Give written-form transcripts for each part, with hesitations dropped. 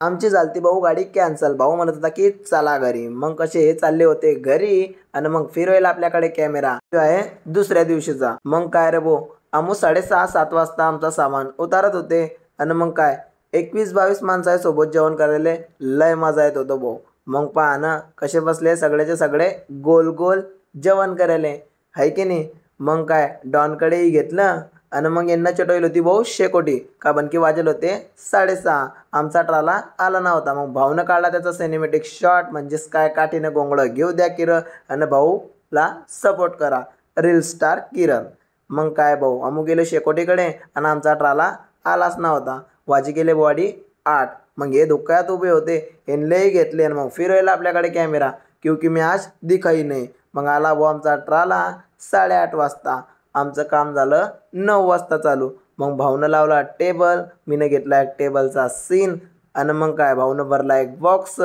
आमची झालती भाऊ गाडी कॅन्सल. भाऊ म्हणत होता की चला घरी. मग कसे हे चालले होते घरी आणि मग फिरवायला आपल्याकडे कॅमेरा आहे दुसऱ्या दिवशीचा. मग काय रे भाऊ, आम्ही 6:30-7 वाजता आमचा सामान उतारत होते आणि मग काय 21-22 माणसं सोबत जेवण करायला लय मजा येत होतो भाऊ. मग पहा ना कसे बसले सगळेचे सगळे गोल गोल जेवण करायले, हाय की नाही. मग काय डॉनकडेही घेतलं आणि मग यांना चटवली होती भाऊ शेकोटी. का बनकी वाजल होते 6:30. आमचा ट्राला आला नव्हता. मग भाऊनं काढला त्याचा सिनेमॅटिक शॉट. म्हणजेच काय काठीनं गोंगडं घेऊ द्या किरण आणि भाऊला सपोर्ट करा रील स्टार किरण. मग काय भाऊ आम्ही गेलो शेकोटीकडे आणि आमचा ट्राला आलाच नव्हता. वाजी गेले बॉडी 8. मग हे धुक्यात उभे होते, यांनाही घेतले आणि मग फिरवायला आपल्याकडे कॅमेरा क्योंकि मी आज दिखाई नाही. मग आला भाऊ आमचा ट्राला 8:30 वाजता. आमचं काम झालं 9 वाजता चालू. मग भाऊनं लावला टेबल, मीनं घेतला एक टेबलचा सीन आणि मग काय भाऊनं भरला एक बॉक्स.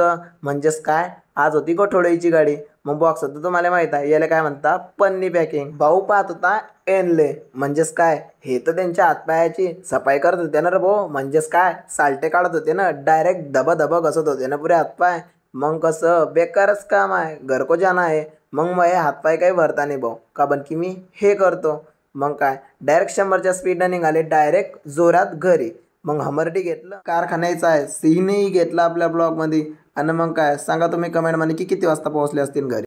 म्हणजेच काय आज होती गोठवडीची गाडी. मग बॉक्स होतं तुम्हाला माहीत आहे, याला काय म्हणता पन्नी पॅकिंग. भाऊ पाहत होता एनले. म्हणजेच काय हे तर त्यांच्या हातपायाची सफाई करत होते ना रे भाऊ. म्हणजेच काय साल्टे काढत होते ना, डायरेक्ट धबधब घसत होते ना पुरे हातपाय. मग कसं बेकारच काम आहे, घर को जाना आहे. मग हे हातपाय काही भरता नाही भाऊ, का बन की मी हे करतो. मग काय डायरेक्ट 100च्या स्पीडनं निघाले डायरेक्ट जोरात घरी. मग हमरटी घेतलं, कारखान्याचा आहे सीनही घेतला आपल्या ब्लॉगमध्ये. आणि मग काय सांगा तुम्ही कमेंटमध्ये की किती वाजता पोहोचले असतील घरी.